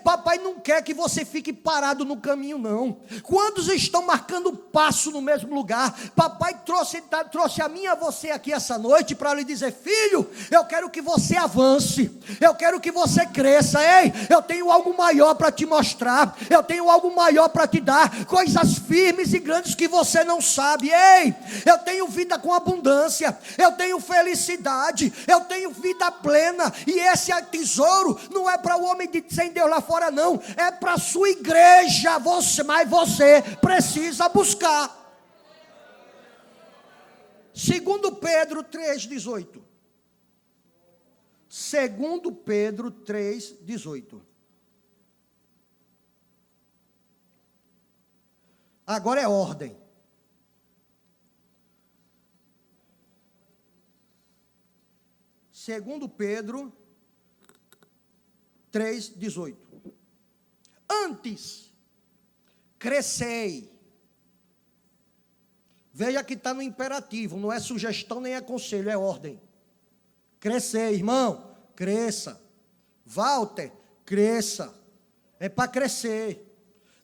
Papai não quer que você fique parado no caminho, não. Quantos estão marcando passo no mesmo lugar? Papai trouxe a mim e a você aqui essa noite para lhe dizer: filho, eu quero que você avance, eu quero que você cresça. Eu tenho algo maior para te mostrar, eu tenho algo maior para te dar, coisas firmes e grandes que você não sabe. Eu tenho vida com abundância, eu tenho felicidade, eu tenho vida plena, e esse tesouro não é para o homem sem Deus lá fora, não, é para a sua igreja. Mas você precisa buscar. Segundo Pedro 3,18. Segundo Pedro 3,18. Agora é ordem. Segundo Pedro 3,18. Antes, crescei. Veja que está no imperativo, não é sugestão nem é conselho, é ordem. Crescei, irmão, cresça. Walter, cresça. É para crescer.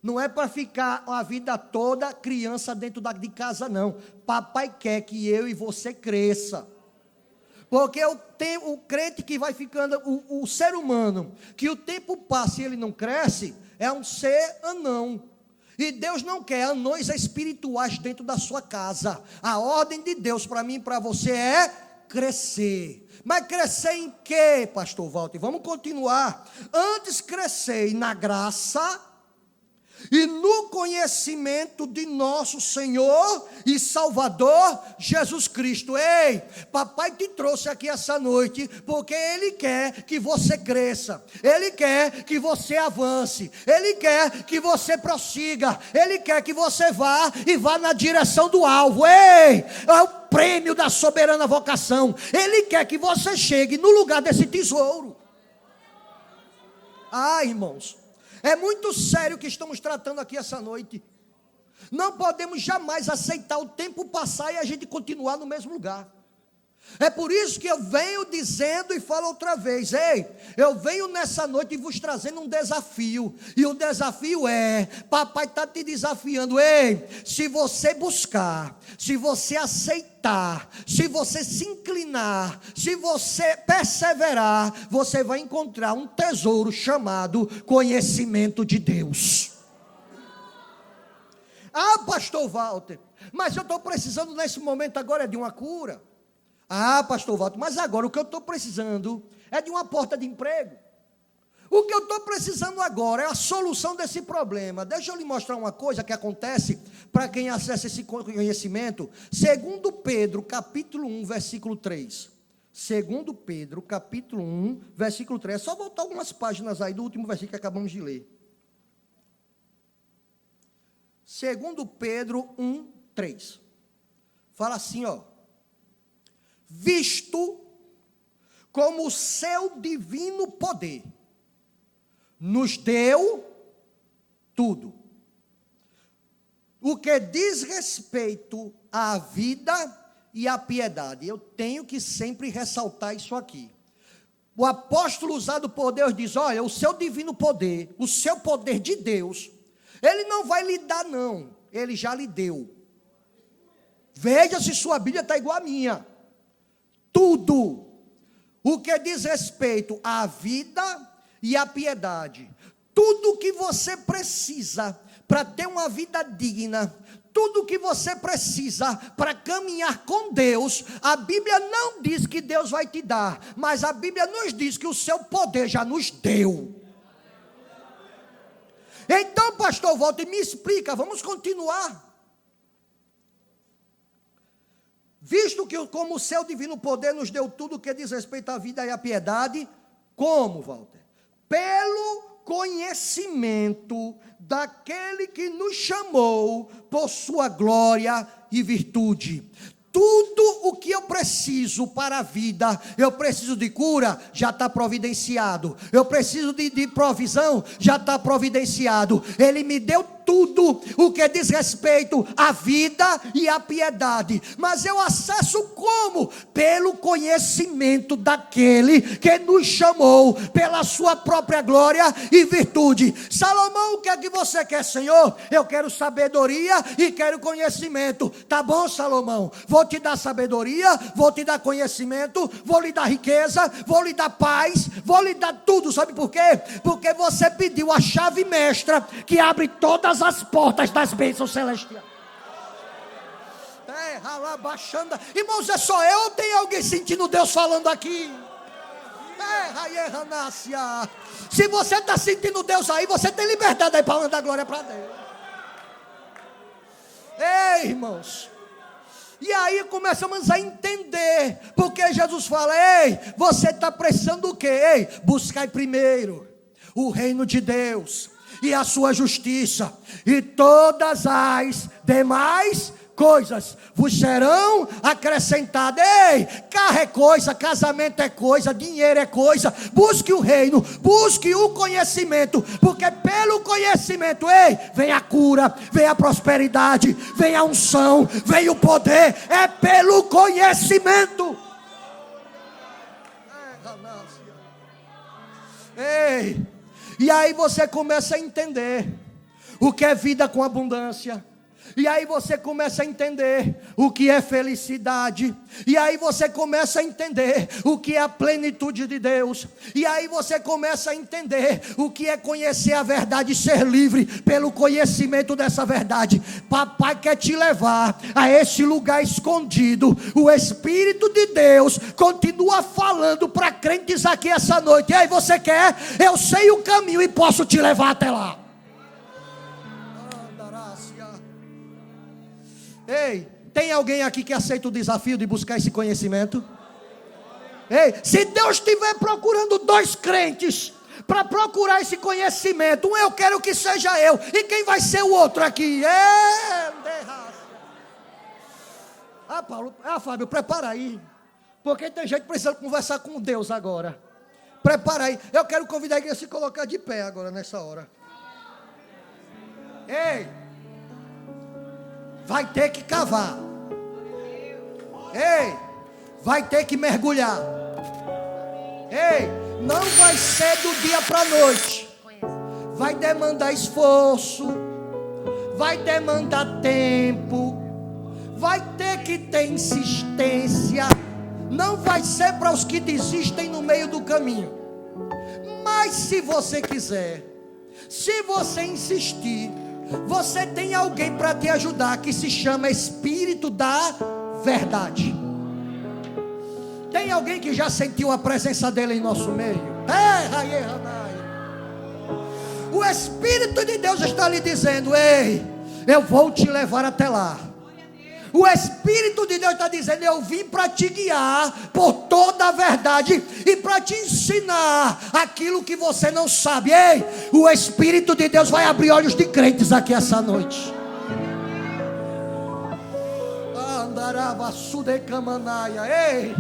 Não é para ficar a vida toda criança dentro de casa, não. Papai quer que eu e você cresça. Porque o crente que vai ficando, o ser humano, que o tempo passa e ele não cresce, é um ser anão. E Deus não quer anões espirituais dentro da sua casa. A ordem de Deus para mim e para você é crescer. Mas crescer em quê, pastor Walter? Vamos continuar. Antes crescei na graça e no conhecimento de nosso Senhor e Salvador Jesus Cristo. Ei, papai te trouxe aqui essa noite porque Ele quer que você cresça, Ele quer que você avance, Ele quer que você prossiga, Ele quer que você vá e vá na direção do alvo. Ei, é o prêmio da soberana vocação. Ele quer que você chegue no lugar desse tesouro. Ah, irmãos, é muito sério o que estamos tratando aqui essa noite. Não podemos jamais aceitar o tempo passar e a gente continuar no mesmo lugar. É por isso que eu venho dizendo e falo outra vez. Ei, eu venho nessa noite vos trazendo um desafio. E o desafio é, papai está te desafiando. Ei, se você buscar, se você aceitar, se você se inclinar, se você perseverar, você vai encontrar um tesouro chamado conhecimento de Deus. Ah, pastor Walter, mas eu estou precisando nesse momento agora de uma cura. Ah, pastor Walter, mas agora o que eu estou precisando é de uma porta de emprego. O que eu estou precisando agora é a solução desse problema. Deixa eu lhe mostrar uma coisa que acontece para quem acessa esse conhecimento. Segundo Pedro, capítulo 1, versículo 3. Segundo Pedro, capítulo 1, versículo 3. É só voltar algumas páginas aí do último versículo que acabamos de ler. Segundo Pedro 1, 3. Fala assim, ó. Visto como o seu divino poder nos deu tudo, o que diz respeito à vida e à piedade. Eu tenho que sempre ressaltar isso aqui. O apóstolo usado por Deus diz, olha, o seu divino poder, o seu poder de Deus, Ele não vai lhe dar não, Ele já lhe deu. Veja se sua Bíblia está igual à minha. Tudo o que diz respeito à vida e à piedade, tudo que você precisa para ter uma vida digna, tudo que você precisa para caminhar com Deus, a Bíblia não diz que Deus vai te dar, mas a Bíblia nos diz que o seu poder já nos deu. Então, pastor Walter, me explica, vamos continuar. Visto que como o seu divino poder nos deu tudo o que diz respeito à vida e à piedade, como, Walter? Pelo conhecimento daquele que nos chamou por sua glória e virtude. Tudo o que eu preciso para a vida, eu preciso de cura, já está providenciado. Eu preciso de provisão, já está providenciado. Ele me deu tudo o que diz respeito à vida e à piedade. Mas eu acesso como? Pelo conhecimento daquele que nos chamou pela sua própria glória e virtude. Salomão, o que é que você quer, Senhor? Eu quero sabedoria e quero conhecimento. Tá bom, Salomão? Vou te dar sabedoria, vou te dar conhecimento, vou lhe dar riqueza, vou lhe dar paz, vou lhe dar tudo. Sabe por quê? Porque você pediu a chave mestra que abre todas as portas das bênçãos celestiais. Baixando. Irmãos, é só eu ou tem alguém sentindo Deus falando aqui? Se você está sentindo Deus aí, você tem liberdade aí para mandar glória para Deus. Ei, irmãos, E aí começamos a entender, porque Jesus fala: ei, você está precisando do quê? Ei, buscai primeiro o reino de Deus e a sua justiça, e todas as demais coisas vos serão acrescentadas. Ei, carro é coisa, casamento é coisa, dinheiro é coisa. Busque o reino, busque o conhecimento, porque pelo conhecimento, ei, vem a cura, vem a prosperidade, vem a unção, vem o poder. É pelo conhecimento. Ei, e aí você começa a entender o que é vida com abundância. E aí você começa a entender o que é felicidade. E aí você começa a entender o que é a plenitude de Deus. E aí você começa a entender o que é conhecer a verdade e ser livre pelo conhecimento dessa verdade. Papai quer te levar a esse lugar escondido. O Espírito de Deus continua falando para crentes aqui essa noite. E aí você quer? Eu sei o caminho e posso te levar até lá. Ei, tem alguém aqui que aceita o desafio de buscar esse conhecimento? Ei, se Deus estiver procurando 2 crentes para procurar esse conhecimento, um eu quero que seja eu, e quem vai ser o outro aqui? Paulo, Fábio, prepara aí, porque tem gente precisando conversar com Deus agora. Prepara aí, eu quero convidar a igreja a se colocar de pé agora nessa hora. Ei, vai ter que cavar. Ei, vai ter que mergulhar. Ei, não vai ser do dia para a noite. Vai demandar esforço, vai demandar tempo, vai ter que ter insistência. Não vai ser para os que desistem no meio do caminho. Mas se você quiser, se você insistir, você tem alguém para te ajudar, que se chama Espírito da Verdade. Tem alguém que já sentiu a presença dele em nosso meio? O Espírito de Deus está lhe dizendo: ei, eu vou te levar até lá. O Espírito de Deus está dizendo: eu vim para te guiar por toda a verdade e para te ensinar aquilo que você não sabe. Ei, o Espírito de Deus vai abrir olhos de crentes aqui essa noite. Ei,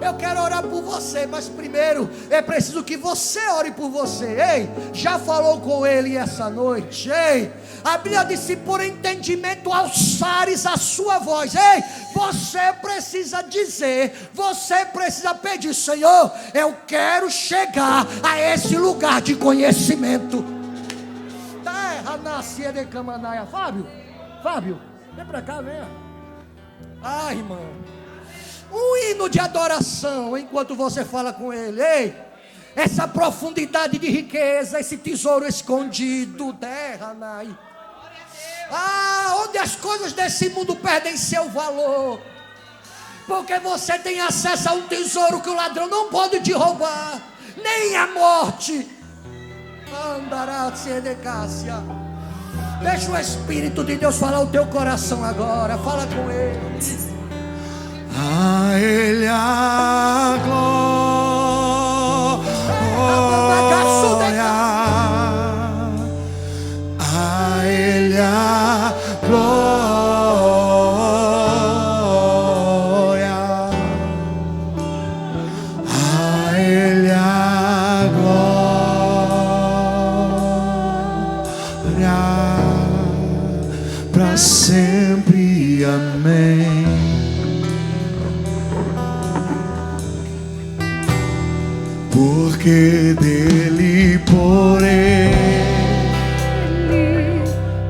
eu quero orar por você, mas primeiro é preciso que você ore por você. Ei, já falou com ele essa noite? Ei, a Bíblia disse: por entendimento alçares a sua voz. Ei, você precisa dizer, você precisa pedir: Senhor, eu quero chegar a esse lugar de conhecimento. Fábio, vem pra cá, vem. Ai, irmão, um hino de adoração enquanto você fala com ele. Ei, essa profundidade de riqueza, esse tesouro escondido, onde as coisas desse mundo perdem seu valor, porque você tem acesso a um tesouro que o ladrão não pode te roubar, nem a morte. Deixa o Espírito de Deus falar o teu coração agora. Fala com ele. A Ele a glória, a Ele a glória, a Ele a glória, para sempre, amém. Porque dele, por ele,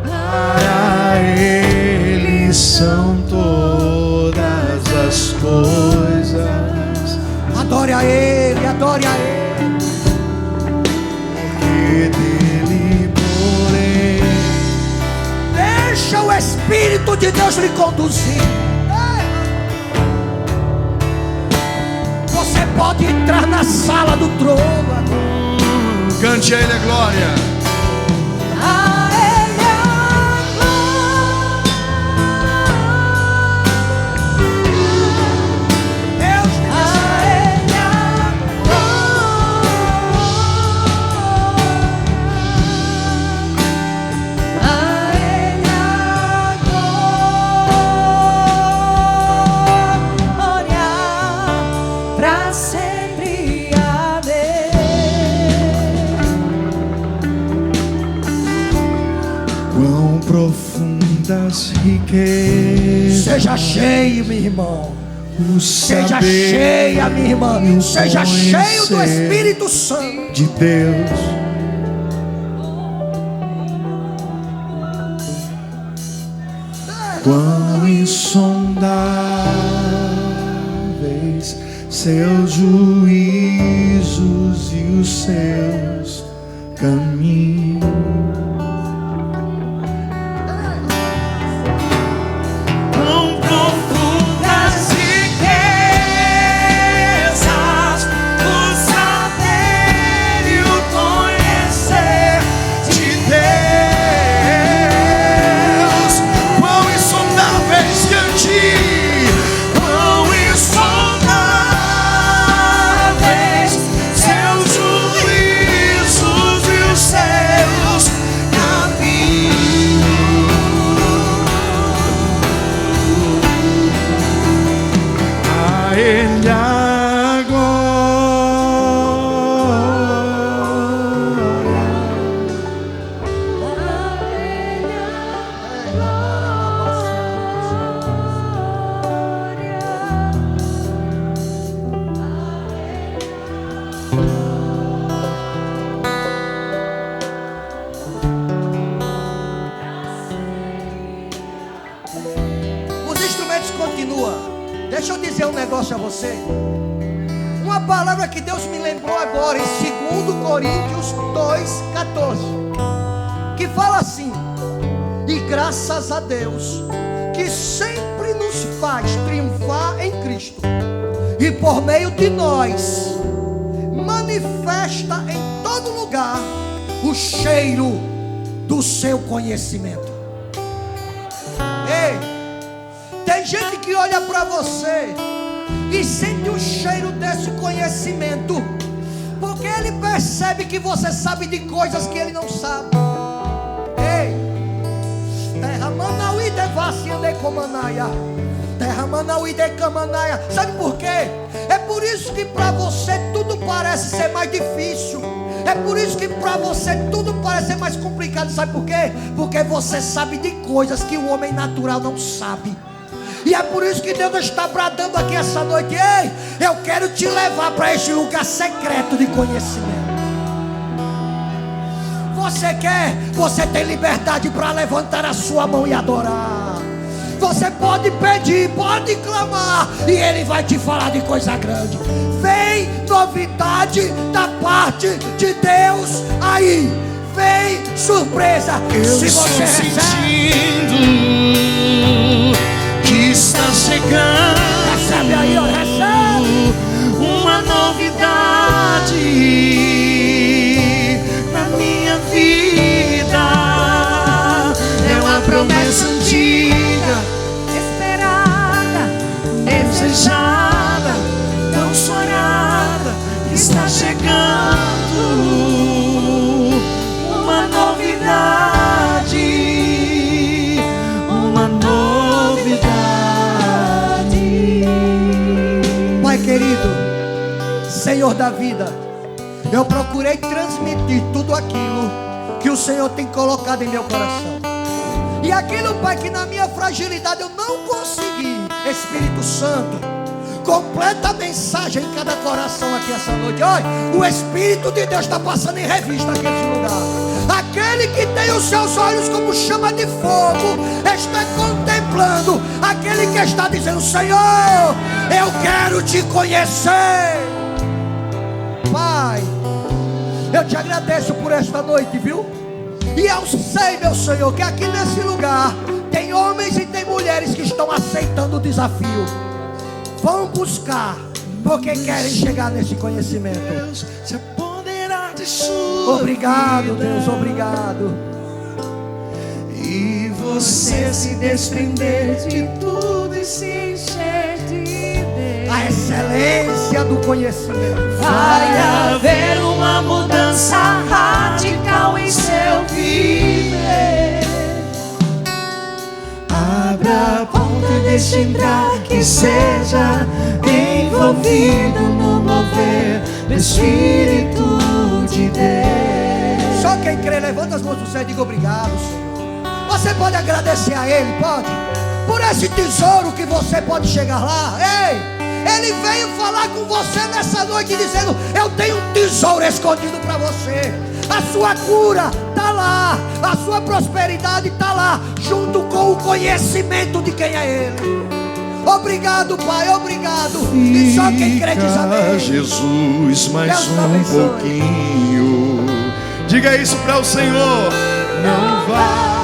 para ele são todas as coisas. Adore a ele, adore a ele. Porque dele, por ele, deixa o Espírito de Deus lhe conduzir. Você pode entrar na sala do trono agora. Cante a Ele a glória. A Ele a riquezas. Seja cheio, meu irmão. Seja Saber cheia, minha irmã. e o Seja cheio do conhecer Espírito Santo de Deus. Quão insondáveis seus juízos e os seus caminhos. Quão profundas riquezas o saber e o conhecer de Deus. Quão insondáveis quão insondáveis seus juízos e os seus caminhos. A Ele a Os instrumentos continuam. Deixa eu dizer um negócio a você. Uma palavra que Deus me lembrou agora em 2 Coríntios 2,14, que fala assim: e graças a Deus que sempre nos faz triunfar em Cristo, e por meio de nós manifesta em todo lugar o cheiro do seu conhecimento. Ei, tem gente que olha para você e sente o cheiro desse conhecimento, porque ele percebe que você sabe de coisas que ele não sabe. Ei, terra manauí devassi andecomanaia, terra manauí decamanaia. Sabe por quê? É por isso que para você tudo parece ser mais difícil. É por isso que para você tudo parece ser mais complicado. Sabe por quê? Porque você sabe de coisas que o homem natural não sabe. E é por isso que Deus está bradando aqui essa noite: ei, eu quero te levar para este lugar secreto de conhecimento. Você quer? Você tem liberdade para levantar a sua mão e adorar. Você pode pedir, pode clamar, e Ele vai te falar de coisa grande. Vem novidade da parte de Deus aí. Vem surpresa. Se você sentindo que está chegando, recebe aí, ó, recebe uma novidade na minha vida. É uma promessa antiga, esperada, desejada, tão sonhada, que está chegando. Uma novidade, uma novidade. Pai querido, Senhor da vida, eu procurei transmitir tudo aquilo que o Senhor tem colocado em meu coração. E aquilo, Pai, que na minha fragilidade eu não consegui. Espírito Santo, completa a mensagem em cada coração aqui essa noite. Olha, o Espírito de Deus está passando em revista aqui nesse lugar. Aquele que tem os seus olhos como chama de fogo está contemplando. Aquele que está dizendo: Senhor, eu quero te conhecer. Pai, eu te agradeço por esta noite, viu? E eu sei, meu Senhor, que aqui nesse lugar tem homens e tem mulheres que estão aceitando o desafio. Vão buscar, porque querem chegar nesse conhecimento. Deus se apoderar de sua Obrigado, vida. Deus, obrigado. E você se desprender de tudo e se encher de Deus. A excelência do conhecimento. Vai haver uma mudança radical em seu viver. Abra a porta e deixe entrar, que seja envolvido no mover do Espírito de Deus. Só quem crê, levanta as mãos do céu e diga: obrigado, Senhor. Você pode agradecer a Ele, pode? Por esse tesouro que você pode chegar lá. Ei, Ele veio falar com você nessa noite dizendo: eu tenho um tesouro escondido para você. A sua cura está lá, a sua prosperidade está lá, junto com o conhecimento de quem é Ele. Obrigado, Pai, obrigado. E só quem crê diz amém. Jesus, mais Deus um abençoe. pouquinho. Diga isso para o Senhor. Não vai